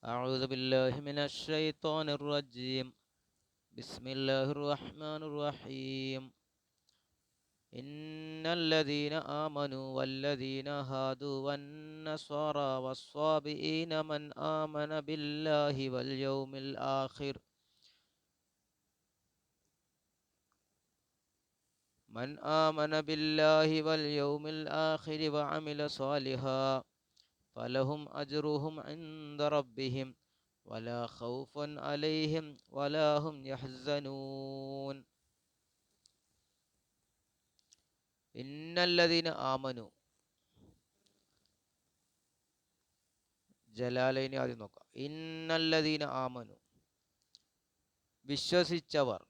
أعوذ بالله من الشيطان الرجيم. بسم الله الرحمن الرحيم. إن الذين آمنوا والذين هادوا والنصارى والصابئين من آمن بالله واليوم الآخر وعمل صالحا فلهم أجرهم عند ربهم ولا خوف عليهم ولا هم يحزنون. ഇന്നല്ലദീന ആമനു. ജലാലൈനി ആദ്യം നോക്കാം. ഇന്നല്ലദീന ആമനു, വിശ്വസിച്ചവർ,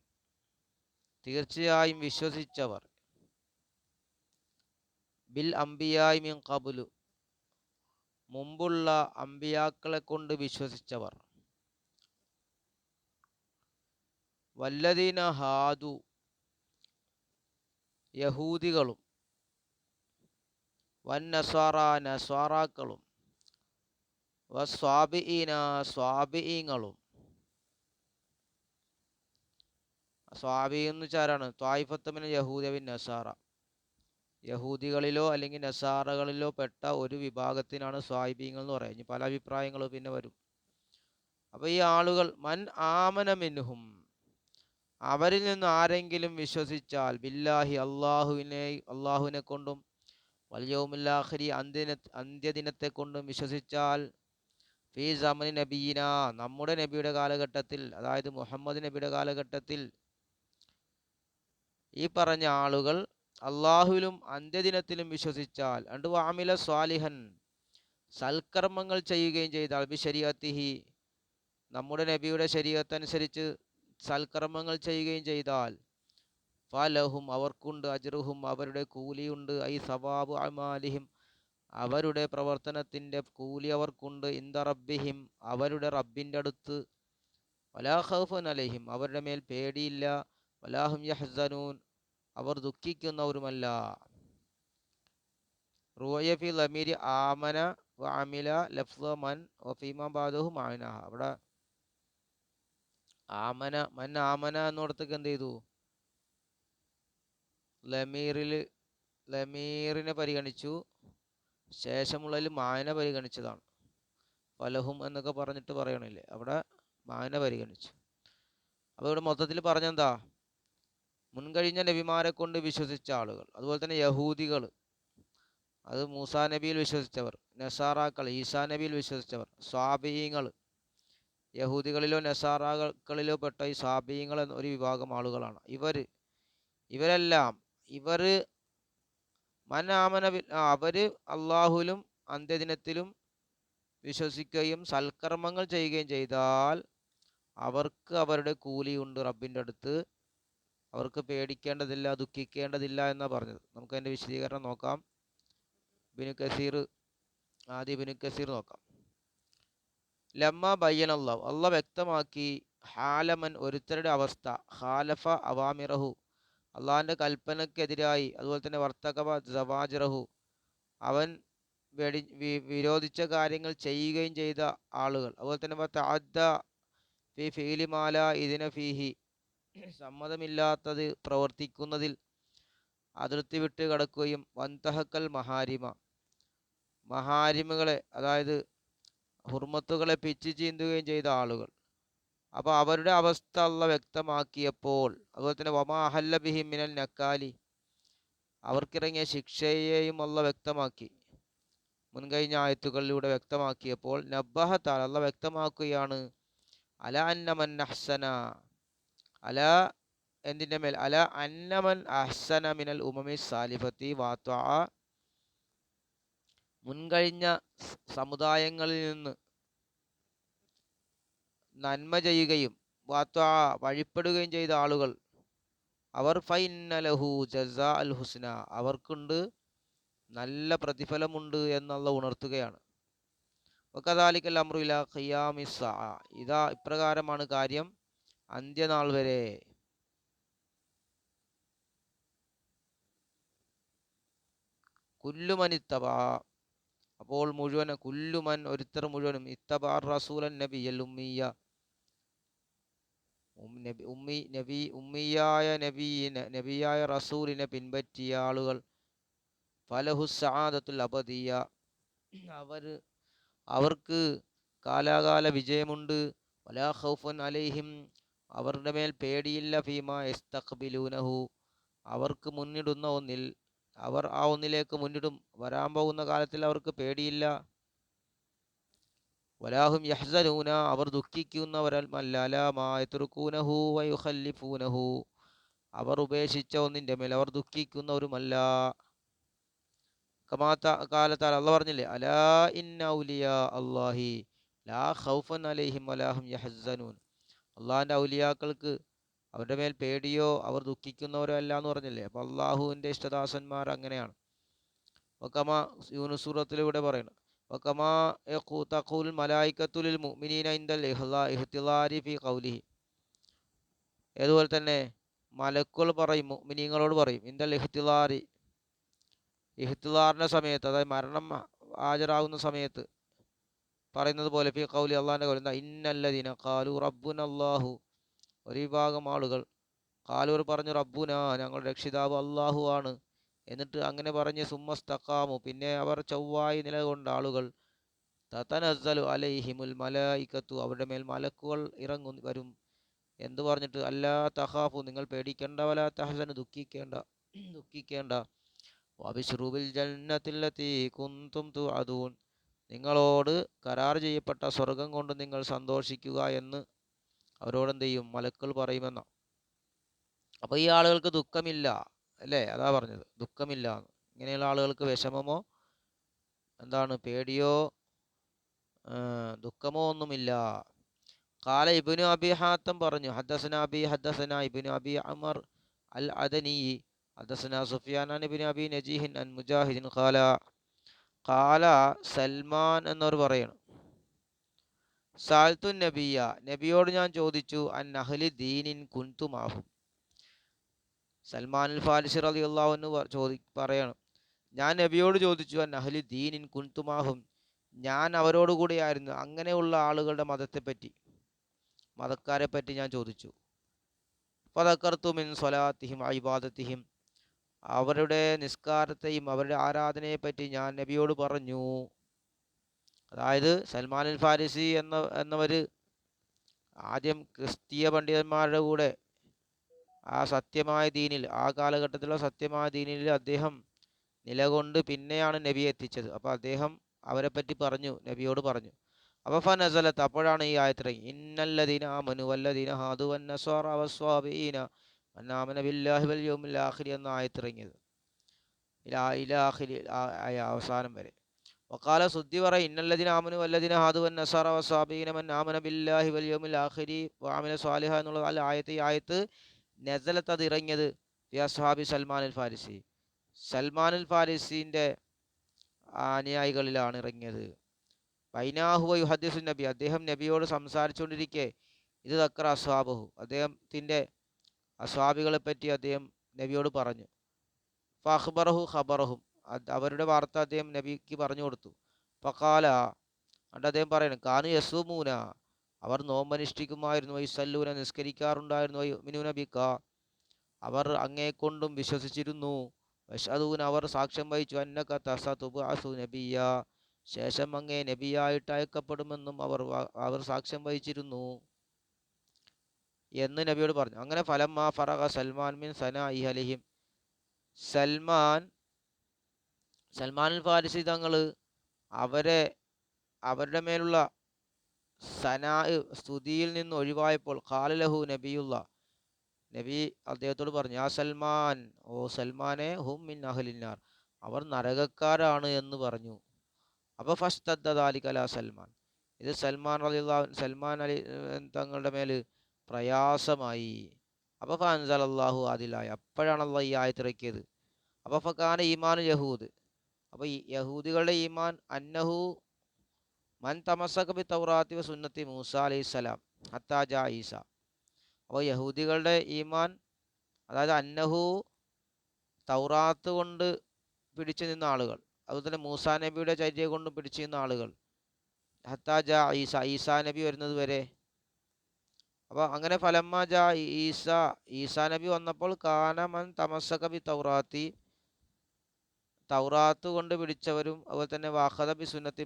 തീർച്ചയായും വിശ്വസിച്ചവർ. ബിൽ അംബിയായി മിൻ ഖബ്ലു, മുമ്പുള്ള അമ്പിയാക്കളെ കൊണ്ട് വിശ്വസിച്ചവർ. വല്ലദീന ഹാദു, യഹൂദികളും. വന്നസ്വാറ, നസ്വാറാക്കളും. വസ്വാബിഈന, സ്വാബിഈങ്ങളും. സ്വാബി എന്ന് വെച്ചാലാണ് ത്വായിഫത്തുമിന യഹൂദ ബിൻ നസാറ, യഹൂദികളിലോ അല്ലെങ്കിൽ നസാറകളിലോ പെട്ട ഒരു വിഭാഗത്തിനാണ് സ്വാബീങ്ങൾ എന്ന് പറയുന്നത്. ഇനി പല അഭിപ്രായങ്ങളും പിന്നെ വരും. അപ്പോൾ ഈ ആളുകൾ മൻ ആമന മിൻഹും, അവരിൽ നിന്ന് ആരെങ്കിലും വിശ്വസിച്ചാൽ, ബില്ലാഹി, അള്ളാഹുവിനെ കൊണ്ടും, വൽയൗമിൽ ആഖിരി, അന്ത്യദിനത്തെ കൊണ്ടും വിശ്വസിച്ചാൽ, ഫീ സമനി നബീന, നമ്മുടെ നബിയുടെ കാലഘട്ടത്തിൽ, അതായത് മുഹമ്മദ് നബിയുടെ കാലഘട്ടത്തിൽ ഈ പറഞ്ഞ ആളുകൾ അള്ളാഹുവിലും അന്ത്യദിനത്തിലും വിശ്വസിച്ചാൽ, അണ്ട് വാമില സ്വാലിഹൻ, സൽക്കർമ്മങ്ങൾ ചെയ്യുകയും ചെയ്താൽ, ബി ശരീഅത്തിഹി, നമ്മുടെ നബിയുടെ ശരീഅത്ത് അനുസരിച്ച് സൽക്കർമ്മങ്ങൾ ചെയ്യുകയും ചെയ്താൽ, ഫലഹും, അവർക്കുണ്ട്, അജ്റുഹും, അവരുടെ കൂലിയുണ്ട്, ഐ സവാബു അമാലിഹിം, അവരുടെ പ്രവർത്തനത്തിൻ്റെ കൂലി അവർക്കുണ്ട്, ഇന്ദ റബ്ബിഹിം, അവരുടെ റബ്ബിൻ്റെ അടുത്ത്, വലാ ഖൗഫുൻ അലൈഹിം, അവരുടെ മേൽ പേടിയില്ല, വലാഹും യഹ്സനൂൻ, അവർ ദുഃഖിക്കുന്നവരുമല്ല. റുഅയ ഫി ലമീരി ആമന വ അമില ലഫ്ള മൻ വഫീമാ ബാദഹു മഅന. അവിടെ ആമന, മൻ ആമന എന്നിടത്തേക്ക് എന്ത് ചെയ്തു? ലമീറിനെ പരിഗണിച്ചു, ശേഷമുള്ളതിൽ മായന പരിഗണിച്ചതാണ്. ഫലഹും എന്നൊക്കെ പറഞ്ഞിട്ട് പറയണില്ലേ, അവിടെ മായന പരിഗണിച്ചു. അപ്പോൾ ഇവിടെ മൊത്തത്തിൽ പറഞ്ഞെന്താ? മുൻകഴിഞ്ഞ നബിമാരെ കൊണ്ട് വിശ്വസിച്ച ആളുകൾ, അതുപോലെ തന്നെ യഹൂദികൾ, അത് മൂസാ നബിയിൽ വിശ്വസിച്ചവർ, നസാറാക്കൾ, ഈസാ നബിയിൽ വിശ്വസിച്ചവർ, സ്വാബീങ്ങൾ, യഹൂദികളിലോ നസാറാക്കളിലോ പെട്ട ഈ സ്വാബീങ്ങൾ എന്ന ഒരു വിഭാഗം ആളുകളാണ്. ഇവരെല്ലാം അവര് അള്ളാഹുലും അന്ത്യദിനത്തിലും വിശ്വസിക്കുകയും സൽക്കർമ്മങ്ങൾ ചെയ്യുകയും ചെയ്താൽ അവർക്ക് അവരുടെ കൂലിയുണ്ട് റബ്ബിൻ്റെ അടുത്ത്. അവർക്ക് പേടിക്കേണ്ടതില്ല, ദുഃഖിക്കേണ്ടതില്ല എന്നാണ് പറഞ്ഞത്. നമുക്ക് അതിൻ്റെ വിശദീകരണം നോക്കാം. ഇബ്നു കസീർ നോക്കാം. ലമ്മ ബയ്യനല്ലാഹു, അള്ളാഹ് വ്യക്തമാക്കി, ഹാലമൻ, ഒരുത്തരുടെ അവസ്ഥ, ഖാലഫ അവാമിറഹു, അള്ളാഹിൻ്റെ കൽപ്പനക്കെതിരായി, അതുപോലെ തന്നെ വർത്തകബ സവാജിറഹു, അവൻ വിരോധിച്ച കാര്യങ്ങൾ ചെയ്യുകയും ചെയ്ത ആളുകൾ, അതുപോലെ തന്നെ തഅദ്ദ ഫി ഫീലി മാല ഇതിന ഫീഹി, സമ്മതമില്ലാത്തത് പ്രവർത്തിക്കുന്നതിൽ അതിർത്തി വിട്ട് കടക്കുകയും, വന്തഹക്കൽ മഹാരിമുകളെ, അതായത് ഹുർമത്തുകളെ പിച്ചു ചീന്തുകയും ചെയ്ത ആളുകൾ. അപ്പോൾ അവരുടെ അവസ്ഥ അള്ളാഹ് വ്യക്തമാക്കിയപ്പോൾ, അതുപോലെ തന്നെ വമാ അഹല്ല ബിഹി മിനൽ നക്കാലി, അവർക്കിറങ്ങിയ ശിക്ഷയെയും അള്ളാഹ് വ്യക്തമാക്കി, മുൻകഴിഞ്ഞ ആയത്തുകളിലൂടെ വ്യക്തമാക്കിയപ്പോൾ, നബ്ബഹ തആല, അള്ളാഹ് വ്യക്തമാക്കുകയാണ്, അല അന്നമൻ അഹ്സന, അല എന്തിൻ്റെ മേൽ, അല അന്നമൻ അഹ്സന മിനൽ ഉമമി സാലിഫത്തി വാത്വ, മുൻകഴിഞ്ഞ സമുദായങ്ങളിൽ നിന്ന് നന്മ ചെയ്യുകയും വാത്വ വഴിപ്പെടുകയും ചെയ്ത ആളുകൾ, അവർ ഫൈന്ന ലഹു ജസാ അൽ ഹുസ്ന, അവർക്കുണ്ട് നല്ല പ്രതിഫലമുണ്ട് എന്നുള്ള ഉണർത്തുകയാണ്. വകദാലിക്കൽ അംറു ഇലാ ഖിയാമിസ് സഅ, ഇതാ ഇപ്രകാരമാണ് കാര്യം അന്ത്യനാൾ വരെ. കുല്ലുമനിത്തബ, അപ്പോൾ മുഴുവൻ കുല്ലുമൻ ഒരുത്തർ മുഴുവനും ഇത്തബാർ റസൂലൻ നബിയൽ ഉമ്മിയ നബിയായ റസൂലിനെ പിൻപറ്റിയ ആളുകൾ ഫലഹുസ്സാദത്തുൽ അബദിയ അവർക്ക് കാലാകാല വിജയമുണ്ട്. വലാ ഖൗഫുൻ അലൈഹിം അവരുടെ മേൽ പേടിയില്ല. ഫീമാ യസ്തഖ്ബിലൂനഹു അവർക്ക് മുന്നിടുന്ന ഒന്നിൽ അവർ ആ ഒന്നിലേക്ക് മുന്നിടും. വരാൻ പോകുന്ന കാലത്തിൽ അവർക്ക് പേടിയില്ല. വലാഹും യഹ്സനൂന അവർ ദുഃഖിക്കുന്നവരല്ല. അലാ മാ യത്റുകൂനഹു വയുഖല്ലിഫൂനഹു അവർ ഉപേക്ഷിച്ച ഒന്നിൻ്റെ മേൽ അവർ ദുഃഖിക്കുന്നവരുമല്ല. കമാത്ത കാലത്താൽ അള്ള പറഞ്ഞില്ലേ, അലാ ഇന്ന ഔലിയാ അല്ലാഹി ലാ ഖൗഫുൻ അലൈഹിം വലാഹും യഹ്സനൂൻ അള്ളാഹിൻ്റെ ഔലിയാക്കൾക്ക് അവരുടെ മേൽ പേടിയോ അവർ ദുഃഖിക്കുന്നവരോ അല്ല എന്ന് പറഞ്ഞില്ലേ. അപ്പോൾ അള്ളാഹുവിൻ്റെ ഇഷ്ടദാസന്മാർ അങ്ങനെയാണ്. വക്കമാ യൂനുസ് സൂറത്തിലൂടെ പറയുന്നു, വക്കമാ തഖൂൽ മലായികത്തുൽ മുഅ്മിനീന ഇൻദൽ ഇഹ്തിലാരി ഫീ ഖൗലിഹി അതുപോലെ തന്നെ മലക്കുകൾ പറയും മുഅ്മിനീങ്ങളോട് പറയും ഇൻദൽ ഇഹ്തിലാറിൻ്റെ സമയത്ത്, അതായത് മരണം ഹാജരാകുന്ന സമയത്ത് പറയുന്നത് പോലെ ഫീ ഖൗലി അള്ളാഹിൻ്റെ ഖൗൽ ഇന്നല്ലദീന ഖാലു റബ്ബുന അല്ലാഹു ഒരു വിഭാഗം ആളുകൾ ഖാലൂർ പറഞ്ഞു റബ്ബുന ഞങ്ങളുടെ രക്ഷിതാവ് അള്ളാഹു ആണ്. എന്നിട്ട് അങ്ങനെ പറഞ്ഞ് സുമ്മസ്തഖാമു പിന്നെ അവർ ചൊവ്വായി നിലകൊണ്ട ആളുകൾ തതനസ്സലു അലൈഹിമുൽ മലായികത്തു അവരുടെ മേൽ മലക്കുകൾ വരും. എന്ത് പറഞ്ഞിട്ട്, അല്ലാ തഖാഫു നിങ്ങൾ പേടിക്കേണ്ട, വലാ തഹ്സനു ദുഃഖിക്കേണ്ട വബിശ്റൂ ബിൽ ജന്നത്തില്ലത്തി കുന്തും തുഅദൂൻ നിങ്ങളോട് കരാർ ചെയ്യപ്പെട്ട സ്വർഗം കൊണ്ട് നിങ്ങൾ സന്തോഷിക്കുക എന്ന് അവരോടെന്ത് ചെയ്യും, മലക്കുകൾ പറയുമെന്ന. അപ്പോൾ ഈ ആളുകൾക്ക് ദുഃഖമില്ല അല്ലേ, അതാ പറഞ്ഞത് ദുഃഖമില്ല. ഇങ്ങനെയുള്ള ആളുകൾക്ക് വിഷമമോ എന്താണ് പേടിയോ ദുഃഖമോ ഒന്നുമില്ല. ഖാല ഇബ്നു അബി ഹാത്തം പറഞ്ഞു, ഹദ്ദസന ഇബ്നു അബി അമർ അൽ അദനി ഹദ്ദസന സുഫ്യാൻ അൻ ഇബ്നു അബി നജീഹിൻ അൻ മുജാഹിദിൻ ഖാല സൽമാൻ എന്നവർ പറയണം, സാൽത്തു നബിയ നബിയോട് ഞാൻ ചോദിച്ചു, അൻ അഹ്ലി ദീനിൻ കുൻതുമാഹും സൽമാൻ അൽ ഫാരിസി റളിയല്ലാഹു അൻഹു പറയണം, ഞാൻ നബിയോട് ചോദിച്ചു, അൻ അഹ്ലി ദീനിൻ കുൻതുമാഹും ഞാൻ അവരോട് കൂടിയായിരുന്നു. അങ്ങനെയുള്ള ആളുകളുടെ മതക്കാരെ പറ്റി ഞാൻ ചോദിച്ചു. ഫദക്കർതു മിൻ സ്വലാത്തിഹിം ഇബാദത്തിഹിം അവരുടെ നിസ്കാരത്തെയും അവരുടെ ആരാധനയെ പറ്റി ഞാൻ നബിയോട് പറഞ്ഞു. അതായത് സൽമാൻ അൽ ഫാരിസി എന്നവർ ആദ്യം ക്രിസ്തീയ പണ്ഡിതന്മാരുടെ കൂടെ ആ സത്യമായ ദീനിൽ, ആ കാലഘട്ടത്തിലുള്ള സത്യമായ ദീനിൽ അദ്ദേഹം നിലകൊണ്ട് പിന്നെയാണ് നബിയെ എത്തിച്ചത്. അപ്പോൾ അദ്ദേഹം അവരെ പറ്റി പറഞ്ഞു, നബിയോട് പറഞ്ഞു. അപ്പോൾ ഫനസലത്ത് അപ്പോഴാണ് ഈ ആയത്തിറങ്ങി, ഇന്നല്ലദീന ആമനു വല്ലദീന ഹാദു വന്നസ്വാറ വസ്വാബീന വന്നാമന ബില്ലാഹി വൽ യൗമിൽ ആഖിർ എന്ന ആയത്തിറങ്ങിയത് അവസാനം വരെ. വഖാല സുദ്ദി പറ ഇന്നല്ലദീന ആമനു വല്ലദീന ഹാദു വന്നസ്വാറ വസ്വാബീന മന്നാമന ബില്ലാഹി വൽ യൗമിൽ ആഖിരി വഅമില സ്വാലിഹ എന്നുള്ള ഈ ആയത്ത് നസലത്ത് അത് ഇറങ്ങിയത് ഫി അസ്ഹാബി സൽമാൻ അൽ ഫാരിസി സൽമാൻ അൽ ഫാരിസിൻ്റെ അനുയായികളിലാണ് ഇറങ്ങിയത്. ബൈനാഹുവ യുഹദ്ദിസു നബി അദ്ദേഹം നബിയോട് സംസാരിച്ചുകൊണ്ടിരിക്കെ ഇത് തക്കറ അസ്വാബഹു അദ്ദേഹത്തിൻ്റെ അസ്വാബികളെ പറ്റി അദ്ദേഹം നബിയോട് പറഞ്ഞു. ഫഅഖ്ബറഹു ഖബറഹും അവരുടെ വാർത്ത അദ്ദേഹം നബിക്ക് പറഞ്ഞു കൊടുത്തു. ഫഖാല എന്നിട്ട് അദ്ദേഹം പറയുന്നു, കാനു യസൂമൂന അവർ നോമ്പനുഷ്ഠിക്കുമായിരുന്നു, വയുസല്ലൂന നിസ്കരിക്കാറുണ്ടായിരുന്നു, വയുമിനൂന ബിക അവർ അങ്ങേക്കൊണ്ടും വിശ്വസിച്ചിരുന്നു, വയഷ്ഹദൂന അവർ സാക്ഷ്യം വഹിച്ചു, അന്നക തസതുബ്അസു നബിയ ശേഷം അങ്ങേ നബിയായിട്ട് അയക്കപ്പെടുമെന്നും അവർ സാക്ഷ്യം വഹിച്ചിരുന്നു എന്ന് നബിയോട് പറഞ്ഞു. അങ്ങനെ ഫലമ്മ ഫറഗ സൽമാൻ മിൻ സനാഇ അലൈഹിം സൽമാൻ അൽ ഫാരിസി തങ്ങൾ അവരുടെ മേലുള്ള സനാ സ്തുതിയിൽ നിന്ന് ഒഴിവായപ്പോൾ ഖാലലഹു നബിയുള്ള നബി അദ്ദേഹത്തോട് പറഞ്ഞു, ആ സൽമാൻ ഓ സൽമാനെ ഹും മിൻ അഹ്ലിന്നാർ അവർ നരകക്കാരാണ് എന്ന് പറഞ്ഞു. അപ്പോൾ ഫസ്തദ്ദാലിക അലാ സൽമാൻ ഇത് സൽമാൻ അലി തങ്ങളുടെ മേൽ പ്രയാസമായി. അപ്പോൾ ഫഅൻസലല്ലാഹു അതിലായ അപ്പോഴാണ് അള്ളാഹ് ഈ ആയത്തിറക്കിയത്. അപ്പോൾ ഫകാന ഈമാൻ യഹൂദ് അപ്പോൾ ഈ യഹൂദികളുടെ ഈമാൻ അന്നഹു മൻ തമസ്സക ബി തൗറാത്തി വ സുന്നത്തി മൂസ അലൈഹിസ്സലാം ഹത്താ ജാ ഈസ. അപ്പോൾ യഹൂദികളുടെ ഈമാൻ അതായത് അന്നഹു തൗറാത്ത് കൊണ്ട് പിടിച്ചു നിന്ന ആളുകൾ, അതുപോലെ തന്നെ മൂസാ നബിയുടെ ചര്യ കൊണ്ടും പിടിച്ചിരുന്ന ആളുകൾ ഹത്താജ ഈസാ നബി വരുന്നത് വരെ. അപ്പോൾ അങ്ങനെ ഫലമ്മ ജാ ഈസാ നബി വന്നപ്പോൾ കാനമൻ തമസ്സക ബി തൗറാത്തി, തൗറാത്ത് കൊണ്ട് പിടിച്ചവരും അതുപോലെ തന്നെ വാഖദ ബി സുന്നത്തി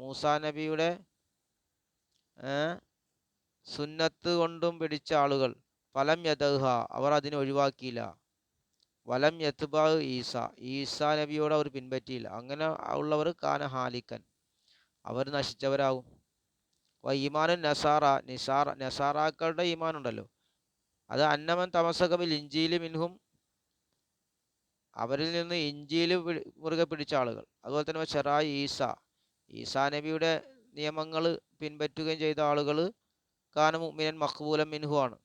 മൂസാ നബിയുടെ സുന്നത്ത് കൊണ്ടും പിടിച്ച ആളുകൾ ഫലം യദഹ, അവർ അതിനെ ഒഴിവാക്കിയില്ല. വലം യത്ബാ ഈസാ നബിയോട് അവർ പിൻപറ്റിയില്ല. അങ്ങനെ ഉള്ളവർ കാന ഹാലിക്കൻ, അവർ നശിച്ചവരാകും. ഈമാനും നസാറാക്കളുടെ ഈമാൻ ഉണ്ടല്ലോ, അത് അന്നമൻ തമസകബിൽ ഇഞ്ചീലി മിൻഹും, അവരിൽ നിന്ന് ഇഞ്ചീല് മുറുകെ പിടിച്ച ആളുകൾ. അതുപോലെ തന്നെ ഷെറായി ഈസാ നബിയുടെ നിയമങ്ങൾ പിൻപറ്റുകയും ചെയ്ത ആളുകൾ കാന മുഅ്മിനൻ മഖ്ബൂലൻ മിൻഹു ആണ്.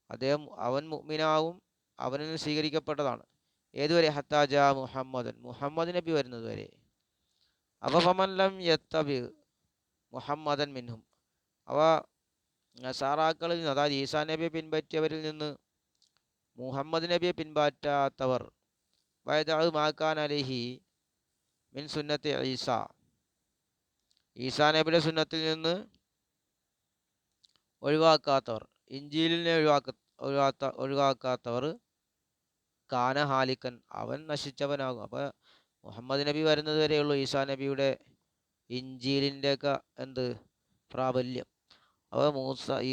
അദ്ദേഹം അവൻ മുഅ്മിനാവും, അവനിൽ നിന്ന് സ്വീകരിക്കപ്പെട്ടതാണ്. ഏതുവരെ? ഹത്താജ മുഹമ്മദ് നബി വരുന്നത് വരെ. അപ്പോൾ ഫമൻ ലം യത്തബി മുഹമ്മദൻ മിൻഹും, അവ നസാറാക്കളിൽ നിന്ന്, അതായത് ഈസാ നബിയെ പിൻപറ്റിയവരിൽ നിന്ന് മുഹമ്മദ് നബിയെ പിൻപറ്റാത്തവർ വയദഅു മാ കാന അലൈഹി മിൻ സുന്നത്തി ഈസാ നബിയുടെ സുന്നത്തിൽ നിന്ന് ഒഴിവാക്കാത്തവർ, ഇഞ്ചീലിനെ ഒഴിവാക്കാത്തവർ കാന ഹാലിക്കൻ, അവൻ നശിച്ചവനാകും. അപ്പോൾ മുഹമ്മദ് നബി വരുന്നത് വരെയുള്ളൂ ഈസാ നബിയുടെ ഇഞ്ചീലിൻ്റെയൊക്കെ പ്രാബല്യം. അപ്പോൾ ഈ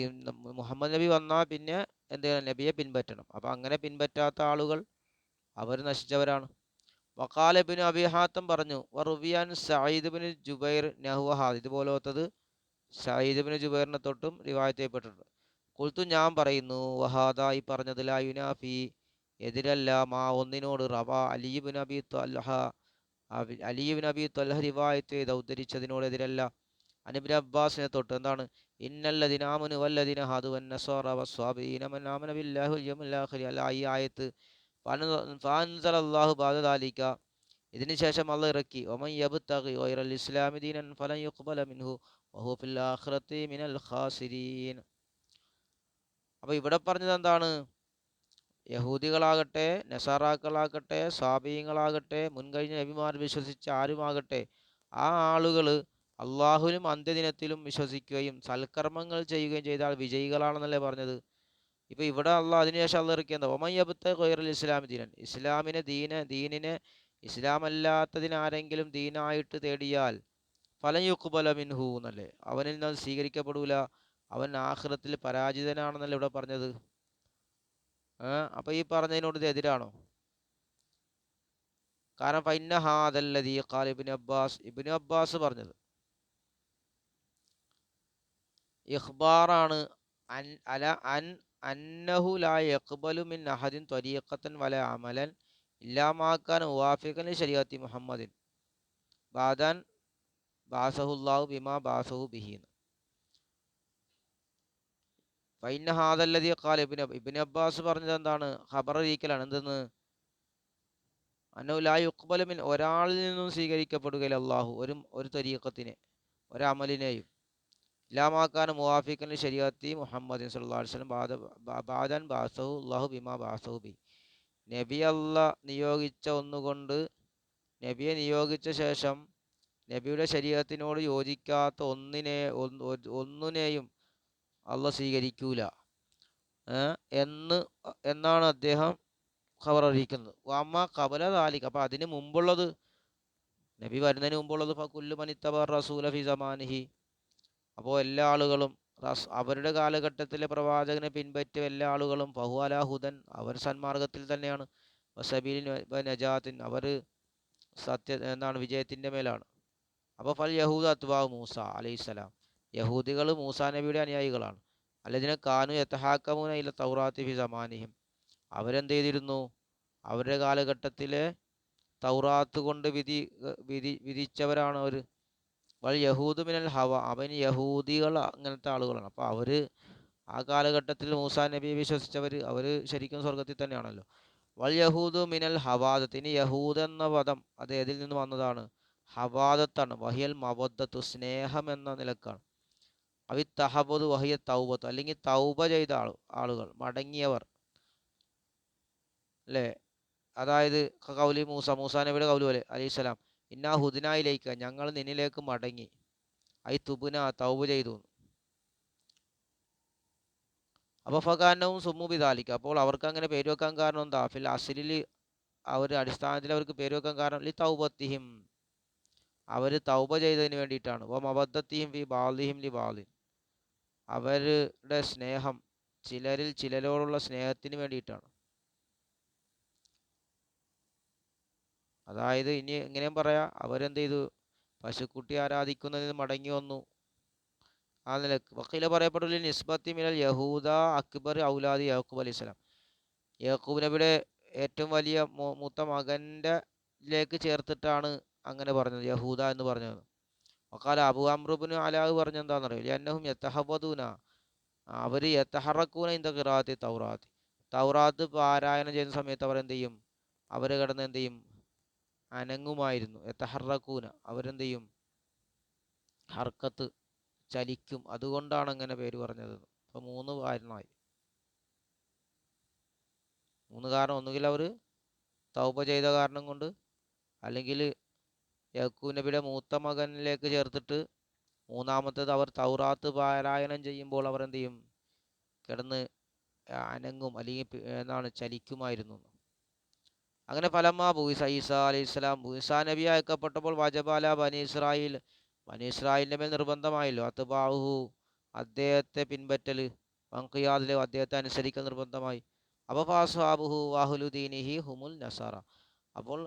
മുഹമ്മദ് നബി വന്നാൽ പിന്നെ എന്ത് ചെയ്യണം? നബിയെ പിൻപറ്റണം. അപ്പോൾ അങ്ങനെ പിൻപറ്റാത്ത ആളുകൾ അവർ നശിച്ചവരാണ്. വഖാല ഇബ്നു അബി ഹാത്തം പറഞ്ഞു, വറുവിയാൻ സഈദ് ഇബ്നു ജുബൈർ നഹ്വഹാദ്, ഇതുപോലത്തത് സഈദ് ഇബ്നു ജുബൈറിനെ തൊട്ടും റിവായത്ത് ചെയ്യപ്പെട്ടിട്ടുണ്ട്. ഖുൽതു, ഞാൻ പറയുന്നു, വഹാദ, ഈ പറഞ്ഞത്, ലാ യുനാഫി, എതിരല്ല, മാ, ഒന്നിനോട്, റവാ അലി ഇബ്നു അബി ത്വൽഹ റിവായത്ത് ചെയ്ത് ഉദ്ധരിച്ചതിനോട് എതിരല്ല. അനിബ്നു അബ്ബാസിനെ തൊട്ട് എന്താണ്? ഇന്നല്ലദീന ആമനു വല്ലദീന ഹാദു വന്നസ്വാറ വസ്വാബീന മൻ ആമന ബില്ലാഹി വൽ യൗമിൽ ആഖിർ, അല്ല, ഈ ആയത്ത് ഫഅൻസലല്ലാഹു ബഅദ ദാലിക, ഇതിന് ശേഷം അല്ലാഹ് ഇറക്കി, വമൻ യബ്തഗി ഗൈറൽ ഇസ്ലാമി ദീനൻ ഫലൻ യുഖ്ബല മിൻഹു വഹുവ ഫിൽ ആഖിറതി മിനൽ ഖാസിരീൻ. അപ്പോൾ ഇവിടെ പറഞ്ഞത് എന്താണ്? യഹൂദികളാകട്ടെ, നസാറാക്കളാകട്ടെ, സാബീയങ്ങളാകട്ടെ, മുൻകഴിഞ്ഞ നബിമാർ വിശ്വസിച്ച ആരുമാകട്ടെ, ആ ആളുകൾ അള്ളാഹുവിലും അന്ത്യദിനത്തിലും വിശ്വസിക്കുകയും സൽക്കർമ്മങ്ങൾ ചെയ്യുകയും ചെയ്താൽ വിജയികളാണെന്നല്ലേ പറഞ്ഞത്. ഇപ്പോൾ ഇവിടെ അള്ളാഹ് അതിനുശേഷം അള്ളാഹ് ഇറക്കിയത് ഒമയ്യബത്തെ ഖൈറുൽ ഇസ്ലാമി ദീനൻ, ദീനിനെ ഇസ്ലാമല്ലാത്തതിന് ആരെങ്കിലും ദീനായിട്ട് തേടിയാൽ ഫലൻ യുഖ്ബല മിൻഹു എന്നല്ലേ, അവനിൽ നിന്ന് സ്വീകരിക്കപ്പെടൂല, അവൻ ആഖിറത്തിൽ പരാജിതനാണെന്നല്ലേ ഇവിടെ പറഞ്ഞത്. അപ്പോൾ ഈ പറഞ്ഞതിനോട് ഇത് എതിരാണോ? കാരണം ഫൈന്ന ഹാദല്ലദീ ഖാല ഇബ്നു അബ്ബാസ് പറഞ്ഞത് ഇഖ്ബാറാണ്, അന്നഹു ലാ യഖ്ബലു മിൻ അഹദിൻ ത്വരീഖത്തൻ വല അമലൻ ഇല്ലാ മാ കാന മുവാഫിഖൻ ലിശരീഅത്തി മുഹമ്മദിൻ ബാദൻ ബാസഹുല്ലാഹു ബിമാ ബാസഹു ബിഹി. ഫൈന്ന ഹാദല്ലദീ ഖാല ഇബ്നു അബ്ബാസ് പറഞ്ഞത് എന്താണ്? ഖബർ അറിയിക്കലാണ്. എന്തെന്ന്? അന്നഹു ലാ യുഖ്ബലു മിൻ, ഒരാളിൽ നിന്നും സ്വീകരിക്കപ്പെടുകയില്ല അള്ളാഹു ഒരു ത്വരീഖത്തിനെ, ഒരമലിനെയും, ഇല്ലാമാക്കാൻ മുവാഫിഖൻ ശരീഅത്തി മുഹമ്മദ് സല്ലല്ലാഹു അലൈഹി വസല്ലം ബാദൻ ബാസഹു അല്ലാഹു ബിമാ ബാസഹു ബി, നബി അല്ലാഹ് നിയോഗിച്ച ഒന്നുകൊണ്ട്, നബിയെ നിയോഗിച്ച ശേഷം നബിയുടെ ശരീഅത്തിനോട് യോജിക്കാത്ത ഒന്നിനെയും അള്ളാഹ് സ്വീകരിക്കൂല എന്നാണ് അദ്ദേഹം ഖബർ അറിയിക്കുന്നത്. വമ്മ ഖബല ദാലിക, അപ്പോൾ അതിന് മുമ്പുള്ളത്, നബി വരുന്നതിന് മുമ്പുള്ളത്, ഫകുല്ലു മൻ ഇത്തബഅ റസൂല ഫി സമാനിഹി, അപ്പോൾ എല്ലാ ആളുകളും അവരുടെ കാലഘട്ടത്തിലെ പ്രവാചകനെ പിൻപറ്റിയ എല്ലാ ആളുകളും ഫഹു അലാ ഹുദൻ, അവർ സന്മാർഗത്തിൽ തന്നെയാണ്, വസബീലിൻ നജാത്തിൻ, അവർ വിജയത്തിൻ്റെ മേലാണ്. അപ്പോൾ ഫൽ യഹൂദ അത്ബാഉ മൂസ അലൈഹിസ്സലാം, യഹൂദികൾ മൂസാ നബിയുടെ അനുയായികളാണ്. അല്ലദിന കാനു യതഹാക്കമൂന ഇല തൗറാത്തി ഫി സമാനിഹിം, അവരെന്ത് ചെയ്തിരുന്നു? അവരുടെ കാലഘട്ടത്തിലെ തൗറാത്ത് കൊണ്ട് വിധിച്ചവരാണ് അവർ. വൽ യഹൂദ് മിനൽ ഹവ, അവൻ യഹൂദികൾ അങ്ങനത്തെ ആളുകളാണ്. അപ്പോൾ അവർ ആ കാലഘട്ടത്തിൽ മൂസാ നബിയെ വിശ്വസിച്ചവർ, അവർ ശരിക്കും സ്വർഗത്തിൽ തന്നെയാണല്ലോ. വൽ യഹൂദ് മിനൽ ഹവാദത്ത്, ഇനി യഹൂദ് എന്ന പദം അത് ഏതിൽ നിന്ന് വന്നതാണ്? ഹവാദത്താണ്. വഹിയൽ മവദ്ദത്തു, സ്നേഹം എന്ന നിലക്കാണ്. അവി തഹബദ് വഹിയ തൗബത്ത്, അല്ലെങ്കിൽ തൗബ ചെയ്ത ആളുകൾ, മടങ്ങിയവർ, അല്ലേ? അതായത് കൗലി മൂസാ നബിയുടെ കൗലു പോലെ അലൈഹിസ്സലാം, ഇന്നാ ഹുദിനായിലേക്ക് ഞങ്ങൾ നിന്നിലേക്ക് മടങ്ങി, ഐ തുബുന തൗബ ചെയ്തു. അപ്പോൾ ഫകാനവും സുമ്മുബി ദാലിക, അപ്പോൾ അവർക്ക് അങ്ങനെ പേര് വെക്കാൻ കാരണം എന്താ? ഫിൽ അസ്ലിൽ അവർ അടിസ്ഥാനത്തിൽ അവർക്ക് പേര് വെക്കാൻ കാരണം ലി തൗബത്തിഹിം, അവർ തൗബ ചെയ്തതിന് വേണ്ടിയിട്ടാണ്. വ മബദ്ദത്തിഹിം ഫി ബാലിഹിം ലി ബാലിൻ, അവരുടെ സ്നേഹം ചിലരിൽ ചിലരോടുള്ള സ്നേഹത്തിന് വേണ്ടിയിട്ടാണ്. അതായത് ഇനി എങ്ങനെയും പറയാം, അവരെന്ത് ചെയ്തു? പശുക്കുട്ടി ആരാധിക്കുന്നതിന് മടങ്ങി വന്നു. ആ നിലക്ക് വക്കീല പറയപ്പെട്ടുള്ള നിസ്ബത്തി മിനൽ യഹൂദ അക്ബർ ഔലാദി യാക്കൂബ് അലൈഹി സ്വലാം, യാക്കൂബ് നബിയുടെ ഏറ്റവും വലിയ മൂത്ത മകൻ്റെ ലേക്ക് ചേർത്തിട്ടാണ് അങ്ങനെ പറഞ്ഞത്, യഹൂദ എന്ന് പറഞ്ഞത്. വക്കാല അബു അമ്രുബിന് അലാഹ് പറഞ്ഞെന്താണെന്ന് അറിയില്ല, അന്നഹും യത്തഹബദൂന, അവർ യത്തഹറക്കൂന ഇന്ത ഖിറാഅത്തി തൗറാത്ത്, തൗറാത്ത് പാരായണം ചെയ്യുന്ന സമയത്ത് അവർ എന്ത് ചെയ്യും? അവർ കിടന്ന് എന്ത് ചെയ്യും? അനങ്ങുമായിരുന്നു. യത്തഹറക്കൂന, അവരെന്ത് ചെയ്യും? ഹർക്കത്ത്, ചലിക്കും. അതുകൊണ്ടാണ് അങ്ങനെ പേര് പറഞ്ഞത്. അപ്പോൾ 3 കാരണമായി. 3 കാരണം. ഒന്നുകിൽ അവർ തൗബ ചെയ്ത കാരണം കൊണ്ട്, അല്ലെങ്കിൽ യാക്കൂബ് നബിയുടെ മൂത്ത മകനിലേക്ക് ചേർത്തിട്ട്, മൂന്നാമത്തേത് അവർ തൗറാത്ത് പാരായണം ചെയ്യുമ്പോൾ അവർ എന്ത് ചെയ്യും? കിടന്ന് അനങ്ങും, അല്ലെങ്കിൽ എന്താണ്, ചലിക്കുമായിരുന്നു. അങ്ങനെ ഫലമാ ബൂസ ഈസാ അലൈഹി സ്വലാം, ബൂസാ നബി അയക്കപ്പെട്ടപ്പോൾ വജബാല ബനി ഇസ്രായേൽ, ബനി ഇസ്രായേലിൻ്റെ മേൽ നിർബന്ധമായല്ലോ, അത്ബാഹു, അദ്ദേഹത്തെ പിൻപറ്റൽ, വൻഖിയാദിലെ അദ്ദേഹത്തെ അനുസരിക്കൽ നിർബന്ധമായി. അപ്പോൾ ഫാസ്ഹാബുഹു വാഹുലുദ്ദീനിഹി ഹുമുൽ നസാറ, അപ്പോൾ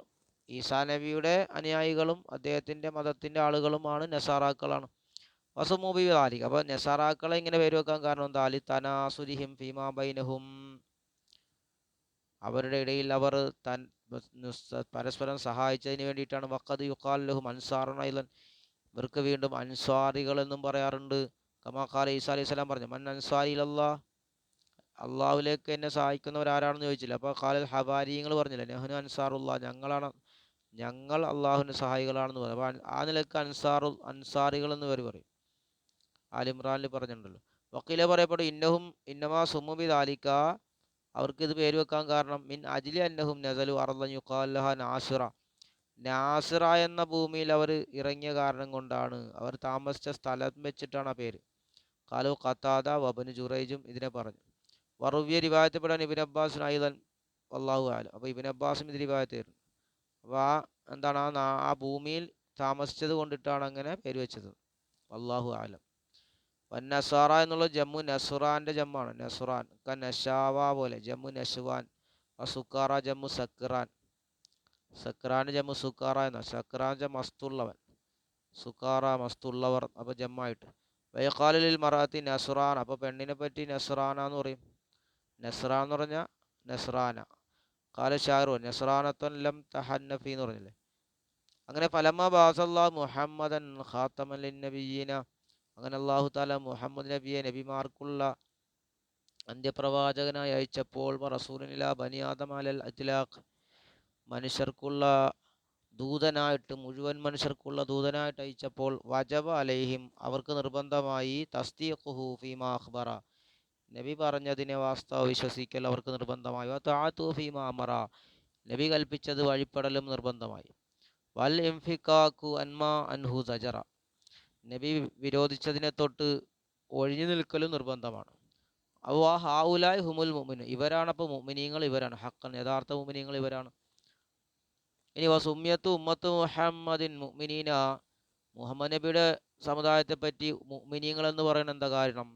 ഈസാ നബിയുടെ അനുയായികളും അദ്ദേഹത്തിൻ്റെ മതത്തിൻ്റെ ആളുകളുമാണ് നസാറാക്കളാണ്. വസുമൂബി താലിക്, അപ്പോൾ നസാറാക്കളെ ഇങ്ങനെ പേര് വെക്കാൻ കാരണം താലി തനാസുരിഹിം ഫീമാ ബൈനഹും, അവരുടെ ഇടയിൽ അവർ പരസ്പരം സഹായിച്ചതിന് വേണ്ടിയിട്ടാണ്. വഖദ് യുഖാൽ ലഹും അൻസാറുൻ അയ്ളൻ, ഇവർക്ക് വീണ്ടും അൻസാരികൾ എന്നും പറയാറുണ്ട്. കമാ ഖാല ഈസാ അലൈഹി സ്വലാം പറഞ്ഞു, മൻ അൻസാരി ഇലല്ലാഹ്, അള്ളാഹുലേക്ക് എന്നെ സഹായിക്കുന്നവരാരാണെന്ന് ചോദിച്ചില്ല. അപ്പോൾ ഖാലൽ ഹവാരിയങ്ങൾ പറഞ്ഞില്ല, നഹ്നു അൻസാറുല്ലാ, ഞങ്ങൾ അള്ളാഹുവിൻ്റെ സഹായികളാണെന്ന് പറയും. അപ്പോൾ ആ നിലക്ക് അൻസാറികൾ എന്ന് പേര് പറയും. ആലിമ്രാനിൽ പറഞ്ഞിട്ടുണ്ടല്ലോ. വക്കീല പറയപ്പെടും, ഇന്നമാ സുമുബി ദാലിക, അവർക്കിത് പേര് വെക്കാൻ കാരണം മിൻ അജ്ലി അന്നഹും നസലു അർളൻ യുഖാൽ ലഹാ നാസിറ, നാസിറ എന്ന ഭൂമിയിൽ അവർ ഇറങ്ങിയ കാരണം കൊണ്ടാണ്, അവർ താമസിച്ച സ്ഥലം വെച്ചിട്ടാണ് ആ പേര്. ഖാലു ഖത്താദ വബ്നു ജുറൈജും ഇതിനെ പറഞ്ഞു. വറുവിയ റിവായത്തപ്പെടാൻ ഇബ്നു അബ്ബാസ് ഐദൻ വല്ലാഹു അഅലം, അപ്പോൾ ഇബ്നു അബ്ബാസും ഇത് റിവായത്ത് തരുന്നു. അപ്പോൾ എന്താണ്, ആ ഭൂമിയിൽ താമസിച്ചത് കൊണ്ടിട്ടാണ് അങ്ങനെ പേര് വെച്ചത്. വല്ലാഹു അഅലം. നസാറ എന്നുള്ള ജമ്മു നസുറാൻ്റെ ജമ്മാണ്, നസുറാൻ നഷാവ പോലെ, ജമ്മു നഷുവാൻ. സുക്കാറ ജമ്മു സക്രാൻ, സക്രാൻ ജമ്മു സുക്കാറ എന്ന, സക്രാൻ മസ്തുള്ളവൻ, സുക്കാറ മസ്തുള്ളവർ, അപ്പോൾ ജമ്മായിട്ട്. വയക്കാലിൽ മറാത്തി നസുറാൻ, അപ്പോൾ പെണ്ണിനെ പറ്റി നസ്രാന എന്ന് പറയും. നസ്രാൻ എന്ന് പറഞ്ഞാൽ നസ്രാന. കാല ഷാറു നസ്രാനത്തൻ ലം തഹന്നഫി എന്ന് പറഞ്ഞില്ലേ. അങ്ങനെ ഫലമ്മ ബാസല്ലാ മുഹമ്മദൻ ഖാത്തമൻ ലിന്നബിയ്യീന, അങ്ങനെ അല്ലാഹു തആല മുഹമ്മദ് നബിയെ നബിമാർക്കുള്ള അന്ത്യപ്രവാചകനായി അയച്ചപ്പോൾ, റസൂലിനിലാ ബനി ആദം അലൽ ഇത്ലാഖ്, മനുഷ്യർക്കുള്ള ദൂതനായിട്ട്, മുഴുവൻ മനുഷ്യർക്കുള്ള ദൂതനായിട്ട് അയച്ചപ്പോൾ, വജബ അലൈഹിം, അവർക്ക് നിർബന്ധമായി, തസ്ദീഖുഹു ഫീമാ അഖ്ബറ, നബി പറഞ്ഞതിനെ വാസ്തവ വിശ്വസിക്കൽ അവർക്ക് നിർബന്ധമായി. വതഅതു ഫീമാ അമറ, നബി കൽപ്പിച്ചത് വഴിപ്പെടലും നിർബന്ധമായി. വൽ ഇൻഫിഖാഖു അൻമാ അൻഹു സജറ, നബി വിരോധിച്ചതിനെ തൊട്ട് ഒഴിഞ്ഞു നിൽക്കലും നിർബന്ധമാണ്. അവ ഹാഉലായ് ഹുമുൽ മുഅ്മിനൂൻ, ഇവരാണ് അപ്പോൾ മുഅ്മിനീങ്ങൾ, ഇവരാണ് ഹഖൻ യഥാർത്ഥ മുഅ്മിനീങ്ങൾ, ഇവരാണ്. ഇനി വസുമ്യത്തു ഉമ്മത്ത് മുഹമ്മദിൻ മുഅ്മിനീന, മുഹമ്മദ് നബിയുടെ സമുദായത്തെ പറ്റി മുഅ്മിനീങ്ങൾ എന്ന് പറയുന്നത് എന്താ കാരണം?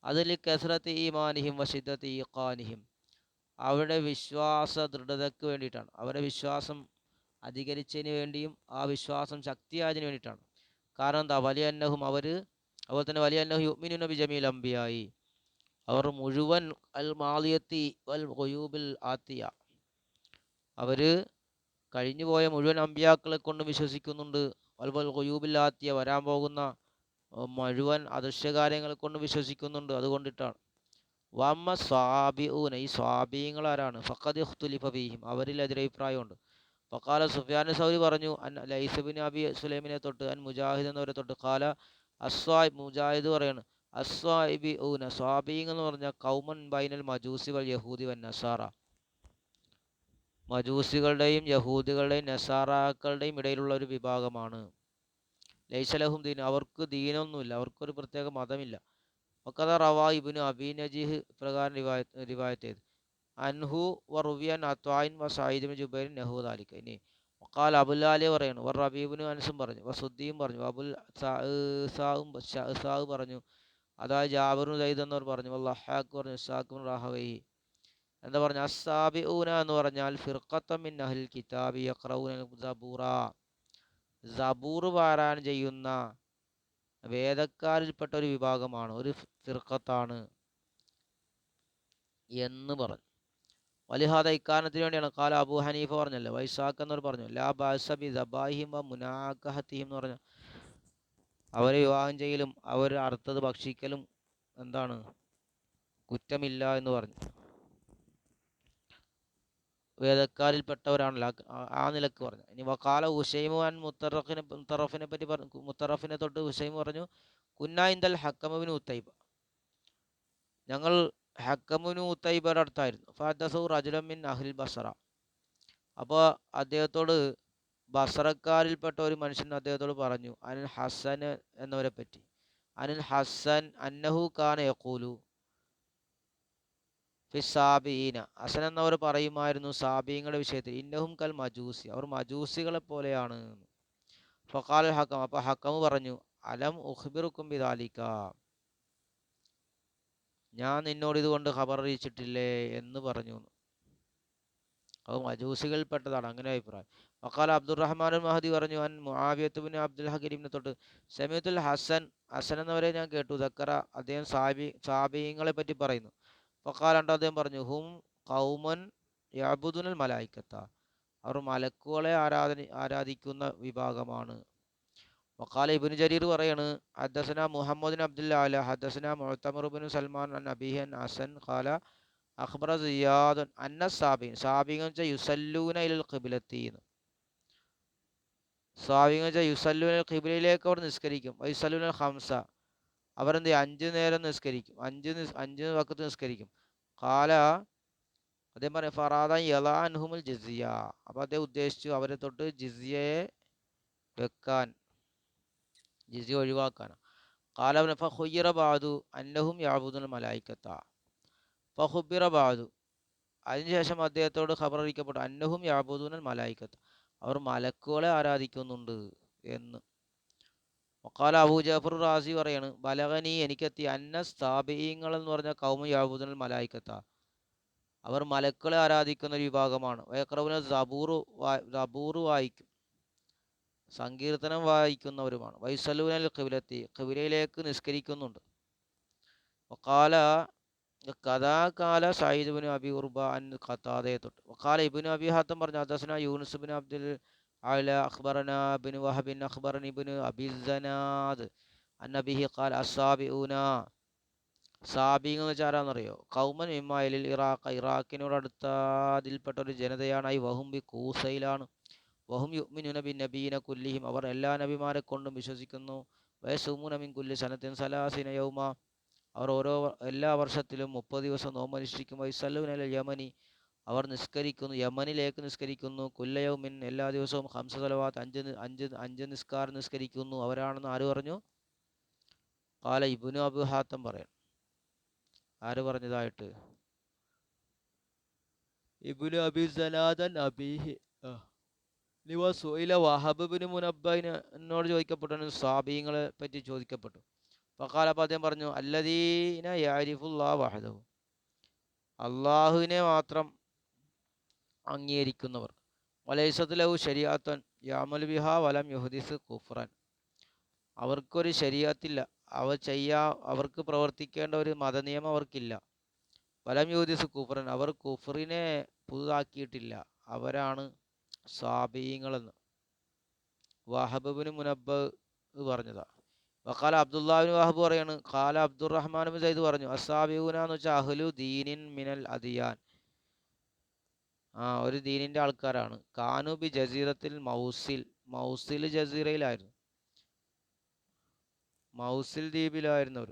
അതിൽ കസ്റത്ത് ഈമാനിഹിം വശിദ്ദത്ത് ഈഖാനിഹിം, അവരുടെ വിശ്വാസ ദൃഢതയ്ക്ക് വേണ്ടിയിട്ടാണ്, അവരുടെ വിശ്വാസം അധികരിച്ചതിന് വേണ്ടിയും ആ വിശ്വാസം ശക്തിയായതിന് വേണ്ടിയിട്ടാണ്. കാരണം എന്താ? വലിയ അന്നഹും, അവർ അതുപോലെ തന്നെ വലിയ അന്നഹു യുഅ്മിനൂന ബിജമീൽ അംബിയായി, അവർ മുഴുവൻ അൽ മാലിയത്തി വൽ ഖുയൂബിൽ ആത്തിയ, അവർ കഴിഞ്ഞുപോയ മുഴുവൻ അമ്പിയാക്കളെ കൊണ്ട് വിശ്വസിക്കുന്നുണ്ട്. വൽ ഖുയൂബിൽ ആത്തിയ, വരാൻ പോകുന്ന മുഴുവൻ അദൃശ്യകാര്യങ്ങളെ കൊണ്ട് വിശ്വസിക്കുന്നുണ്ട്. അതുകൊണ്ടിട്ടാണ്. വമ്മ സ്വാബിഊന, ഈ സ്വാബീങ്ങൾ ആരാണ്? ഫഖദ് ഇഖ്തുലിഫ ഫീഹിം, അവരിൽ എതിരഭിപ്രായമുണ്ട്. ഫഖാല സുഫ്യാൻ സൗരി പറഞ്ഞു, അൻ ലൈസ് ബിൻ അബി സുലൈമിനെ തൊട്ട്, അൻ മുജാഹിദ് എന്നവരെ തൊട്ട്, ഖാല അസ്വാബ്, മുജാഹിദ് പറയാണ്, അസ്വാബിഊന, സ്വാബീങ്ങൾ എന്ന് പറഞ്ഞാൽ കൗമൻ ബൈനൽ മജൂസി വൽ യഹൂദി വൻ നസാറ, മജൂസികളുടെയും യഹൂദികളുടെയും നസാറാക്കളുടെയും ഇടയിലുള്ള ഒരു വിഭാഗമാണ്. ലൈസലഹും ദീൻ, അവർക്ക് ദീനൊന്നുമില്ല, അവർക്കൊരു പ്രത്യേക മതമില്ല. ഒക്കഥ റവാ ഇബ്നു അബീ നജീഹ് പ്രകാരം റിവായത്ത് ചെയ്ത് അൻഹു വറുവിയൻ അത്വായിൻ വ സഈദ് ബിൻ ജുബൈർ നഹു ദാലിക. ഇനി വഖാൽ അബുൽ പറയണു വർ റബീബിനു അനസും പറഞ്ഞു വസുദ്ദീം പറഞ്ഞു അബുൽ സാഉം പറഞ്ഞു അതായത് ജാബിറു സയ്യിദ് എന്നവർ പറഞ്ഞു വല്ലഹാഖ് പറഞ്ഞു ഇസ്ഹാഖ് ബിൻ റാഹവൈഹി എന്താ പറഞ്ഞു അസ്സാബിഊന എന്ന് പറഞ്ഞാൽ ഫിർഖത്തം മിൻ അഹ്ലിൽ കിതാബി യഖറഊന സബൂറ, സബൂർ പാരായണം ചെയ്യുന്ന വേദക്കാരിൽപ്പെട്ട ഒരു വിഭാഗമാണ്, ഒരു ഫിർഖത്താണ് എന്ന് പറഞ്ഞു. വലിഹാദ ഇക്കാരണത്തിന് വേണ്ടിയാണ് കാല അബൂ ഹനീഫ പറഞ്ഞല്ലോ വൈസാഖ് എന്നവർ പറഞ്ഞു ലാ ബാസബി ദബാഹിം വ മുനാഖഹത്തിഹിം എന്ന് പറഞ്ഞു അവരെ വിവാഹം ചെയ്യലും അവർ അറുത്തത് ഭക്ഷിക്കലും എന്താണ് കുറ്റമില്ല എന്ന് പറഞ്ഞു. വേദക്കാരിൽപ്പെട്ടവരാണല്ലോ ആ നിലക്ക് പറഞ്ഞു. ഇനി വക്കാല ഹുസൈമുൻ മുത്തറഫിനെ പറ്റി പറഞ്ഞു. മുത്തറഫിനെ തൊട്ട് ഹുസൈം പറഞ്ഞു കുന്ന ഇന്ദൽ ഹക്കമുബിന് ഉത്തൈബ, ഞങ്ങൾ ഹക്കമുനു ഉത്തൈബയുടെ അടുത്തായിരുന്നു. ഫഹദ്ദസു റജുലൻ മിൻ അഹ്ലിൽ ബസറ, അപ്പോൾ അദ്ദേഹത്തോട് ബസറക്കാരിൽപ്പെട്ട ഒരു മനുഷ്യൻ അദ്ദേഹത്തോട് പറഞ്ഞു അനിൽ ഹസൻ എന്നവരെ പറ്റി, അനിൽ ഹസൻ അന്നഹു കാന യഖൂലു ഫിസാബീന, ഹസൻ എന്നവർ പറയുമായിരുന്നു സാബീങ്ങളുടെ വിഷയത്തിൽ ഇന്നഹും കൽ മജൂസി, അവർ മജൂസികളെ പോലെയാണ്. ഫഖാൽ ഹക്കം, അപ്പോൾ ഹക്കം പറഞ്ഞു അലം ഉഖ്ബിറുക്കും ബിദാലിക, ഞാൻ നിന്നോട് ഇതുകൊണ്ട് ഖബർ അറിയിച്ചിട്ടില്ലേ എന്ന് പറഞ്ഞു. അത് മജൂസികളിൽപ്പെട്ടതാണ്, അങ്ങനെ അഭിപ്രായം. വഖാല അബ്ദുറഹ്മാൻ മഹദി പറഞ്ഞു അൻ മുആവിയത്ത് ബിൻ അബ്ദുൽ ഹകീമിനെ തൊട്ട് സമീഅത്തുൽ ഹസൻ, ഹസൻ എന്നവരെ ഞാൻ കേട്ടു ദക്കറ, അദ്ദേഹം സാബീങ്ങളെ പറ്റി പറയുന്നു. ഫഖാല, അദ്ദേഹം പറഞ്ഞു ഹും ഖൗമൻ യഅ്ബുദുനൽ മലായിക്കത്ത, അവർ മലക്കുകളെ ആരാധിക്കുന്ന വിഭാഗമാണ്. വഖാല ഇബ്നു ജരീർ പറയാണ് ഹദ്ദസന മുഹമ്മദ് ബിൻ അബ്ദുല്ല ഹദ്ദസന മുഅ്തമർ ബിൻ സൽമാൻ അൻ അബീഹി അൻ ഹസൻ ഖാല അഖ്ബറ സിയാദ് അന്ന സാബീൻ, സാബീങ്ങൾ വെച്ചാൽ യുസല്ലൂന ഇലൽ ഖിബ്ലത്തി, സാബീങ്ങൾ വെച്ചാൽ യുസല്ലൂന ഖിബ്ലയിലേക്ക് അവർ നിസ്കരിക്കും. വയുസല്ലൂന ഖംസ, അവരെന്ത് 5 നേരം നിസ്കരിക്കും, 5 വഖത്ത് നിസ്കരിക്കും. ഖാല, അദ്ദേഹം പറയും ഫറാദൻ യലാ അൻഹുമുൽ ജിസിയ, അപ്പോൾ അദ്ദേഹം ഉദ്ദേശിച്ചു അവരെ തൊട്ട് ജിസിയയെ വെക്കാൻ, ജിസിയ ഒഴിവാക്കാൻ. ഖാല ഫഖുയ്യിറ ബഅദു അന്നഹും യഅ്ബുദുൽ മലായിക്കത്ത, ഫഖുബിറ ബഅദു, അതിനുശേഷം അദ്ദേഹത്തോട് ഖബർ അറിയിക്കപ്പെട്ടു അന്നഹും യഅ്ബുദുനൽ മലായിക്കത്ത, അവർ മലക്കുകളെ ആരാധിക്കുന്നുണ്ട് എന്ന്. വഖാല അബൂ ജഅഫർ റാസി പറയാണ് ബലഗനി, എനിക്കെത്തി അന്ന സാബിഈങ്ങൾ എന്ന് പറഞ്ഞ ഖൗമു യഅ്ബുദുനൽ മലായിക്കത്ത, അവർ മലക്കുകളെ ആരാധിക്കുന്ന ഒരു വിഭാഗമാണ്. വയഖറൗന സബൂർ വായിക്കും, സങ്കീർത്തനം വായിക്കുന്നവരുമാണ്. വയുസല്ലൂനൽ ഖിബ്ലത്തി, ഖിബ്ലയിലേക്ക് നിസ്കരിക്കുന്നുണ്ട്. വഖാല കാല സഈദ് ബിൻ അബി ഉർബ അൻ ഖതാദയെ തൊട്ട്. വഖാല ഇബ്നു അബി ഹാത്തം പറഞ്ഞു ഹദ്ദസന യൂനുസ് ബിൻ അബ്ദുൽ അല അഖ്ബറന ബിൻ വഹബിൻ അഖ്ബറനി ഇബ്നു അബി സനാദ് അൻ നബിഹി ഖാല അസ്സാബിഊന, സാബിങ്ങൾ എന്ന് വെച്ചാൽ ആരാന്നറിയോ? ഖൗമൻ മിമ്മയിൽ ഇറാഖ്, ഇറാഖിനോട് അടുത്തതിൽപ്പെട്ട ഒരു ജനതയാണ്. ഐ വഹും ബി കൂസയിലാണ്. വഹും യുഅ്മിനൂന ബിൻ നബീന കുല്ലിഹിം, അവർ എല്ലാ നബിമാരെ കൊണ്ടും വിശ്വസിക്കുന്നു. വയസൂമുന മിൻ കുല്ലി സനത്തിൻ സലാസിന യൗമ, അവർ എല്ലാ വർഷത്തിലും 30 ദിവസം നോമ്പനുഷ്ഠിക്കും. വയസല്ലൂന യമനി, അവർ നിസ്കരിക്കുന്നു, യമനിലേക്ക് നിസ്കരിക്കുന്നു. കുല്ലയൗമിൻ, എല്ലാ ദിവസവും. ഹംസ സലവാത്ത്, അഞ്ച് നിസ്കാരം നിസ്കരിക്കുന്നു. അവരാണെന്ന് ആര് പറഞ്ഞു? ഖാല ഇബ്നു അബി ഹാത്തം പറയാം. ആര് പറഞ്ഞതായിട്ട്? ഇബ്നു അബി സനാദൻ അബീഹി. വഹബ് ബിൻ മുനബ്ബിനോട് ചോദിക്കപ്പെട്ടു, സാബീങ്ങളെ പറ്റി ചോദിക്കപ്പെട്ടു. ഫഖാല, അപ്പോൾ അദ്ദേഹം പറഞ്ഞു അല്ലദീന യഅരിഫുല്ലാഹ വഹദഹു, അള്ളാഹുവിനെ മാത്രം അംഗീകരിക്കുന്നവർ. വലൈസത് ലഹു ശരീഅത്തുൻ യഅമലു ബിഹാ വലം യുഹ്ദിസ് കുഫ്റൻ, അവർക്കൊരു ശരീഅത്തില്ല, അവർക്ക് പ്രവർത്തിക്കേണ്ട ഒരു മതനിയമം അവർക്കില്ല. വലം യുഹ്ദിസ് കുഫ്റൻ, അവർ കുഫറിനെ പുതുതാക്കിയിട്ടില്ല. അവരാണ് സാബീങ്ങളെന്ന് വഹബ് ബിൻ മുനബ്ബ് പറഞ്ഞതാ. വഖാല അബ്ദുല്ലാഹിബിൻ വഹബ് പറയാണ് ഖാല അബ്ദുറഹ്മാൻ ബിൻ സയ്യിദ് പറഞ്ഞു അസ്സാബിഊന എന്ന് വെച്ചാൽ അഹ്ലു ദീനിൻ മിനൽ അദിയാൻ, ഒരു ദീനിൻ്റെ ആൾക്കാരാണ്. കാനു ബി ജസീറത്തിൽ മൗസിൽ ജസീറയിലായിരുന്നു, മൗസിൽ ദ്വീപിലായിരുന്നവർ.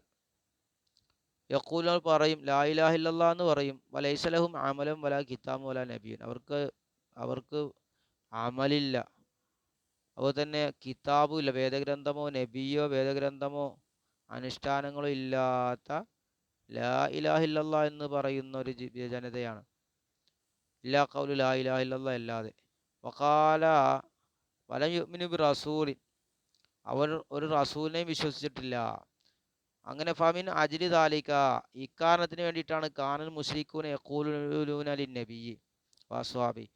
യഖൂലുകൾ പറയും ലാ ഇലാഹ ഇല്ലല്ലാഹ് എന്ന് പറയും. വലൈസ ലഹും അമലും വലാ കിതാബും വലാ നബിയ്യുൻ, അവർക്ക് അവർക്ക് അമലില്ല. അതുപോലെ തന്നെ കിതാബുമില്ല, വേദഗ്രന്ഥമോ നബിയോ വേദഗ്രന്ഥമോ അനുഷ്ഠാനങ്ങളോ ഇല്ലാത്ത ലാ ഇലാഹ ഇല്ലല്ലാ എന്ന് പറയുന്ന ഒരു ജനതയാണ്. ഇല്ലാ ഖൗലു ലാ ഇലാഹ ഇല്ലല്ലാ അല്ലാതെ. വഖാല വലം യുഅ്മിനു ബി റസൂലിൻ, അവർ ഒരു റസൂലിനെയും വിശ്വസിച്ചിട്ടില്ല. അങ്ങനെ ഫമിൻ അജ്ലി ദാലിക, ഇക്കാരണത്തിന് വേണ്ടിയിട്ടാണ് കാനൽ മുശ്രിക്കൂന യഖൂലൂന ലിൻ നബിയ്യി വസ്വാബി,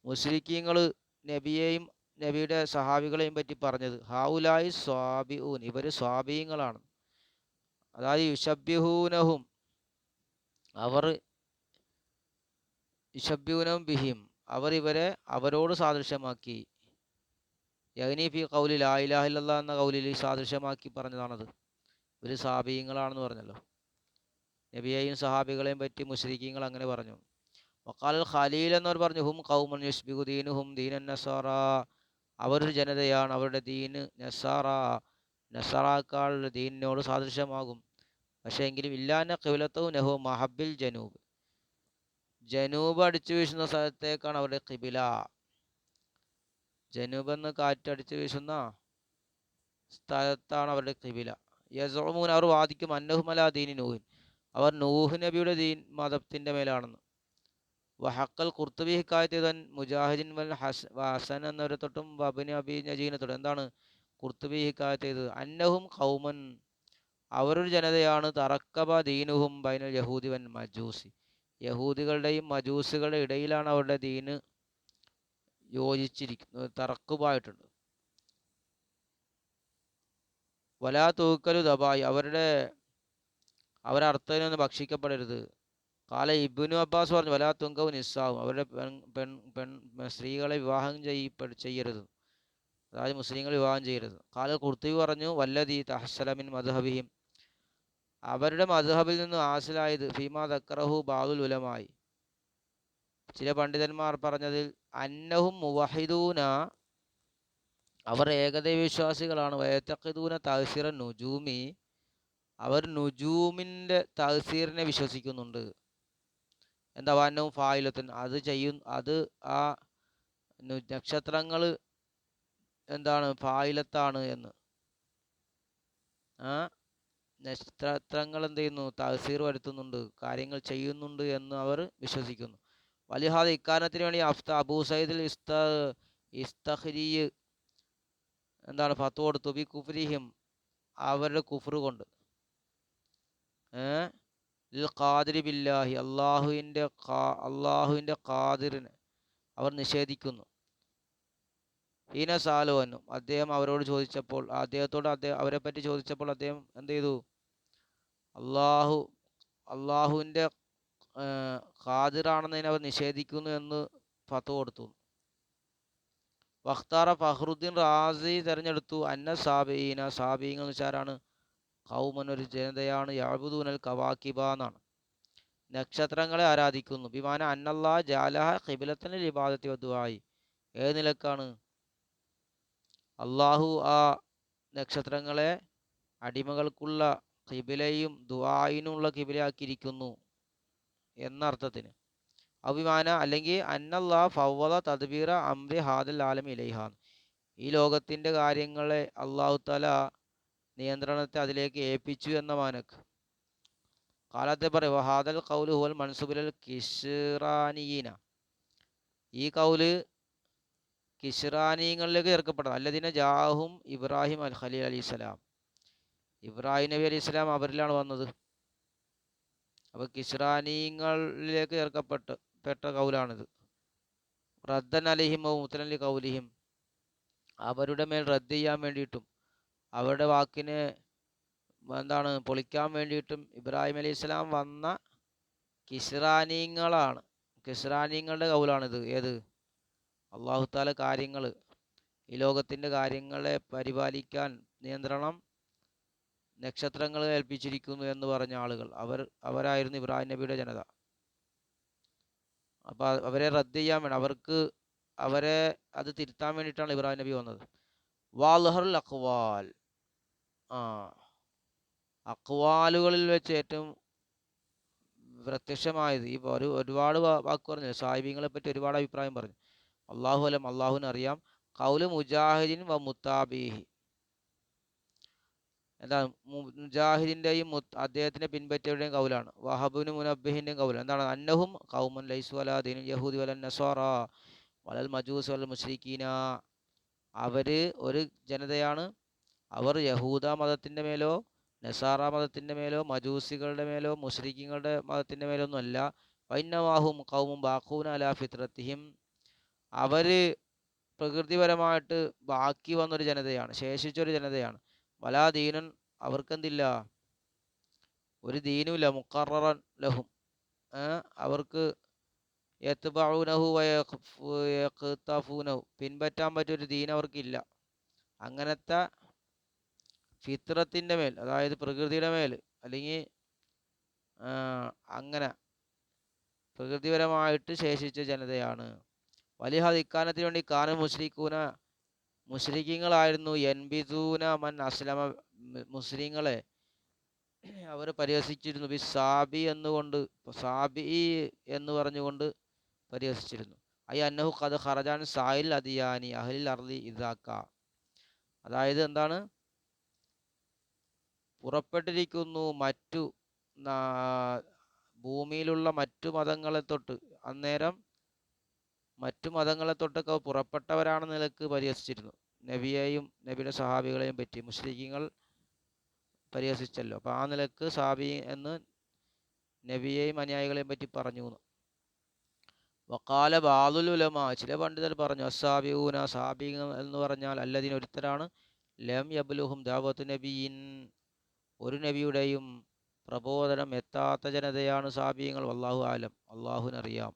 മുശ്രിക്കീങ്ങൾ നബിയെയും നബിയുടെ സഹാബികളെയും പറ്റി പറഞ്ഞത് ഹൗലായി സ്വാബിഊൻ, ഇവർ സ്വാബീങ്ങളാണ്. അതായത് യുഷബ്ബിഹൂനഹും, അവർ യുഷബ്ബിഹൂനഹും ബിഹിം, അവർ ഇവരെ അവരോട് സാദൃശ്യമാക്കി. യഗ്നി ഫി ഖൗലി ലാ ഇലാഹ ഇല്ലല്ലാഹ് എന്ന കൗലിൽ സാദൃശ്യമാക്കി പറഞ്ഞതാണത്. ഇവർ സാബീങ്ങളാണെന്ന് പറഞ്ഞല്ലോ. നബിയെയും സഹാബികളെയും പറ്റി മുശ്രിക്കീങ്ങൾ അങ്ങനെ പറഞ്ഞു. വഖാൽ ഖലീൽ എന്നവർ പറഞ്ഞു ഹും ഖൗമുൻ യുശ്ബിഹു ദീനുഹും ദീനൻ നസാറ, അവരൊരു ജനതയാണ്, അവരുടെ ദീന് നസാറ, നസാറാക്കാളുടെ ദീനിനോട് സാദൃശ്യമാകും. പക്ഷേ എങ്കിലും ഇല്ലാന്ന ഖിബ്ലത്തുഹു നഹു മഹബിൽ ജനൂബ്, ജനൂബ് അടിച്ചു വീശുന്ന സ്ഥലത്തേക്കാണ് അവരുടെ ഖിബില. ജനൂബ് എന്ന് കാറ്റടിച്ചു വീശുന്ന സ്ഥലത്താണ് അവരുടെ ഖിബില. യസ്ഉമൂൻ, അവർ വാദിക്കും അന്നഹും അലാ ദീനി നൂഹിൻ, അവർ നൂഹ് നബിയുടെ ദീൻ മതത്തിൻ്റെ മേലാണെന്ന്. വഹക്കൽ ഖുർത്തുബി ഹിക്കായത്ത് ചെയ്തൻ മുജാഹിദിൻ വൽ ഹസൻ എന്നവരെ തൊട്ടും വബിന് അബി നജീനെ തൊട്ടും. എന്താണ് ഖുർത്തുബി ഹിക്കായത്ത് ചെയ്തത്? അന്നഹും ഖൗമൻ, അവരൊരു ജനതയാണ്, തറക്കബ ദീനുഹും ബൈനൽ യഹൂദി വൻ മജൂസി, യഹൂദികളുടെയും മജൂസികളുടെ ഇടയിലാണ് അവരുടെ ദീന് യോജിച്ചിരിക്കുന്നത്, തറക്കുബായിട്ടുണ്ട്. വലാ തൂക്കലു ദബായി, അവരർത്ഥനൊന്നും ഭക്ഷിക്കപ്പെടരുത്. കാല ഇബ്നു അബ്ബാസ് പറഞ്ഞു വലാ തുങ്കവും നിസ്സാവും, അവരുടെ സ്ത്രീകളെ വിവാഹം ചെയ്യരുത്, അതായത് മുസ്ലിങ്ങൾ വിവാഹം ചെയ്യരുത്. കാല ഖുർത്തുബി പറഞ്ഞു വല്ലദീ തഹസ്സലമിൻ മദ്ഹബിഹിം, അവരുടെ മദ്ഹബിൽ നിന്ന് ആസിലായത് ഫീമാ ദക്കറഹു ബാദുൽ ഉലമായി, ചില പണ്ഡിതന്മാർ പറഞ്ഞതിൽ അന്നഹും മുവഹിദൂന, അവർ ഏകദൈവ വിശ്വാസികളാണ്. വയത്തഖിദൂന തഅ്സീറ നുജൂമി, അവർ നുജൂമിൻ്റെ തഅ്സീറിനെ വിശ്വസിക്കുന്നുണ്ട്. എന്താ വാന്നവും ഫായിലത്തുൻ, അത് ആ നക്ഷത്രങ്ങൾ എന്താണ് ഫായിലത്താണ് എന്ന്. നക്ഷത്രങ്ങൾ എന്ത് ചെയ്യുന്നു? തഅ്സീർ വരുത്തുന്നുണ്ട്, കാര്യങ്ങൾ ചെയ്യുന്നുണ്ട് എന്ന് അവർ വിശ്വസിക്കുന്നു. വലിഹാദ, ഇക്കാരണത്തിന് വേണ്ടി അബൂ സയ്യിദ് ഇസ്തഖ്രി എന്താണ് ഫത്വ കൊടുത്തു ബി കുഫ്രിഹിം, അവരുടെ കുഫ്ർ കൊണ്ട്. ഖാദിരി ബില്ലാഹി, അള്ളാഹുവിൻ്റെ ഖാദിറിനെ അവർ നിഷേധിക്കുന്നു. ഹീന സാലോനും, അദ്ദേഹം അവരോട് ചോദിച്ചപ്പോൾ, അവരെ പറ്റി ചോദിച്ചപ്പോൾ അദ്ദേഹം എന്ത് ചെയ്തു? അള്ളാഹുവിൻ്റെ ഖാദിറാണെന്നതിനെ അവർ നിഷേധിക്കുന്നു എന്ന് ഫത്വ കൊടുത്തു. വഖ്താറ ഫഖ്റുദ്ദീൻ റാസി തിരഞ്ഞെടുത്തു അന്ന സാബീന, സാബീങ്ങൾ എന്നുവെച്ചാരാണ്? ഖൗമൻ, ഒരു ജനതയാണ്, യഅ്ബുദൂനൽ കവാകിബ എന്നാണ്, നക്ഷത്രങ്ങളെ ആരാധിക്കുന്നു. ബിമാന അന്നല്ലാഹ ജഅലഹ ഖിബ്ലത്തൻ ലിൽ ഇബാദത്തി വദുആയി, ഏത് നിലക്കാണ്? അള്ളാഹു ആ നക്ഷത്രങ്ങളെ അടിമകൾക്കുള്ള ഖിബിലയും ദുആയിനുള്ള ഖിബിലയാക്കിയിരിക്കുന്നു എന്നർത്ഥത്തിന്. അഭിമാന, അല്ലെങ്കിൽ അന്നല്ലാഹ ഫവ്വദ തദ്ബീറ അംരി ഹാദൽ ആലമി ഇലൈഹാൻ, ഈ ലോകത്തിൻ്റെ കാര്യങ്ങളെ അള്ളാഹു തആല നിയന്ത്രണത്തെ അതിലേക്ക് ഏൽപ്പിച്ചു എന്ന മാനക്ക്. കാലത്തെ പറയും വഹാദൽ ഖൗലു ഹുവൽ മൻസുബുൽ കിസ്റാനിയീന, ഈ കൗല് കിസ്റാനികളിലേക്ക് ചേർക്കപ്പെടണം. അല്ലദീന ജാഹും ഇബ്രാഹിം അൽ ഖലീൽ അലൈഹിസ്സലാം, ഇബ്രാഹിം നബി അലൈഹി സ്വലാം അവരിലാണ് വന്നത്. അപ്പോൾ കിസ്റാനികളിലേക്ക് ചേർക്കപ്പെട്ട കൗലാണിത്. റദ്ദൻ അലൈഹിം മുത്തലി കൗലിഹിം, അവരുടെ മേൽ റദ്ദ് ചെയ്യാൻ വേണ്ടിയിട്ടും അവരുടെ വാക്കിനെ എന്താണ് പൊളിക്കാൻ വേണ്ടിയിട്ടും ഇബ്രാഹിം അലൈഹി സ്വലാം വന്ന കിസ്റാനിങ്ങളാണ്, കിസ്റാനിങ്ങളുടെ കൗലാണിത്. ഏത്? അള്ളാഹു താല കാര്യങ്ങൾ, ഈ ലോകത്തിൻ്റെ കാര്യങ്ങളെ പരിപാലിക്കാൻ നിയന്ത്രണം നക്ഷത്രങ്ങൾ ഏൽപ്പിച്ചിരിക്കുന്നു എന്ന് പറഞ്ഞ ആളുകൾ, അവരായിരുന്നു ഇബ്രാഹിം നബിയുടെ ജനത. അപ്പോൾ അവരെ റദ്ദ് ചെയ്യാൻ വേണ്ടി, അവരെ അത് തിരുത്താൻ വേണ്ടിയിട്ടാണ് ഇബ്രാഹിം നബി വന്നത്. വാൽഹറുൽ അഖ്വാൽ, അഖ്വാലുകളിൽ വെച്ച് ഏറ്റവും പ്രത്യക്ഷമായത്, ഈ ഒരുപാട് വാക്ക് പറഞ്ഞു, സാഹിബീങ്ങളെ പറ്റി ഒരുപാട് അഭിപ്രായം പറഞ്ഞു. അള്ളാഹു അലം, അള്ളാഹുവിന് അറിയാം. ഖൗലു മുജാഹിദിൻ വ മുത്താബിഹി, എന്താണ് മുജാഹിദിൻ്റെയും അദ്ദേഹത്തിൻ്റെ പിൻപറ്റിയവരുടെയും കൗലാണ്. വഹബുന് മുനബ്ബിഹിൻ്റെയും കൗലാണ്. എന്താണ്? അന്നഹും ഖൗമുൻ ലൈസു അലാ ദീനിൽ യഹൂദി വലൻ നസ്വാറ വലൽ മജൂസ് വലൽ മുശ്രിക്കീന, അവർ ഒരു ജനതയാണ്. അവർ യഹൂദ മതത്തിൻ്റെ മേലോ നസാറ മതത്തിൻ്റെ മേലോ മജൂസികളുടെ മേലോ മുശ്രിക്കീങ്ങളുടെ മതത്തിൻ്റെ മേലോ ഒന്നും അല്ല. വൈന്നവാഹും ഖൗമും ബാഖൂന അലാ ഫിത്രത്തിഹിം, അവർ പ്രകൃതിപരമായിട്ട് ബാക്കി വന്നൊരു ജനതയാണ്, ശേഷിച്ചൊരു ജനതയാണ്. വലാ ദീനൻ, അവർക്കെന്തില്ല, ഒരു ദീനുമില്ല. മുഖററൻ ലഹും, അവർക്ക് യത്ബഊനഹു വയഖ്തഫൂനഹു, പിൻപറ്റാൻ പറ്റിയൊരു ദീൻ അവർക്കില്ല. അങ്ങനത്തെ ഫിത്രത്തിൻ്റെ മേൽ, അതായത് പ്രകൃതിയുടെ മേൽ, അല്ലെങ്കിൽ അങ്ങനെ പ്രകൃതിപരമായിട്ട് ശേഷിച്ച ജനതയാണ്. വലിഹാദ്, ഇക്കാലത്തിന് വേണ്ടി കാന മുശ്രിക്കൂന, മുശ്രിക്കീങ്ങളായിരുന്നു, യൻബിദൂന മൻ അസ്ലമ, മുസ്ലിങ്ങളെ അവർ പരിഹസിച്ചിരുന്നു. ബി സാബി എന്നുകൊണ്ട്, സാബി എന്ന് പറഞ്ഞുകൊണ്ട് പരിഹസിച്ചിരുന്നു. അയ്യ അന്നഹു ഖദ് ഖറജാൻ സായിൽ അദിയാനി അഹ്ലിൽ അർളി ഇദാക്ക, അതായത് എന്താണ്, പുറപ്പെട്ടിരിക്കുന്നു മറ്റു ഭൂമിയിലുള്ള മറ്റു മതങ്ങളെ തൊട്ട്, അന്നേരം മറ്റു മതങ്ങളെ തൊട്ടൊക്കെ പുറപ്പെട്ടവരാണെന്ന നിലക്ക് പരിഹസിച്ചിരുന്നു. നബിയെയും നബിയുടെ സഹാബികളെയും പറ്റി മുശ്രിക്കീങ്ങൾ പരിഹസിച്ചല്ലോ. അപ്പോൾ ആ നിലക്ക് സാബി എന്ന് നബിയെയും അനുയായികളെയും പറ്റി പറഞ്ഞു. വക്കാല ബാദുൽ ഉലമ, ചില പണ്ഡിതർ പറഞ്ഞു, അസാബിഊന, സാബികൾ എന്ന് പറഞ്ഞാൽ അല്ലദീന, ഒരുത്തരാണ്, ലം യബ്ലുഹും ദഅവത്തു നബിയിൻ, ഒരു നബിയുടെയും പ്രബോധനം എത്താത്ത ജനതയാണ് സാബിയങ്ങൾ. വല്ലാഹു ആലം, അള്ളാഹുവിനറിയാം.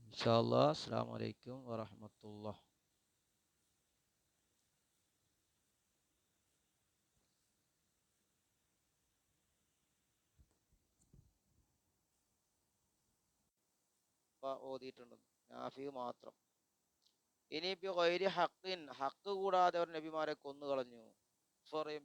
ഇൻഷാ അല്ലാഹ്. അസ്സലാമു അലൈക്കും വറഹ്മത്തുള്ളാഹി. ഓതിയിട്ടുണ്ട് നാഫി മാത്രം. ഇനി ഗൈരി ഹഖിൻ, ഹക്ക് കൂടാതെ അവർ നബിമാരെ കൊന്നു കളഞ്ഞു. പറയും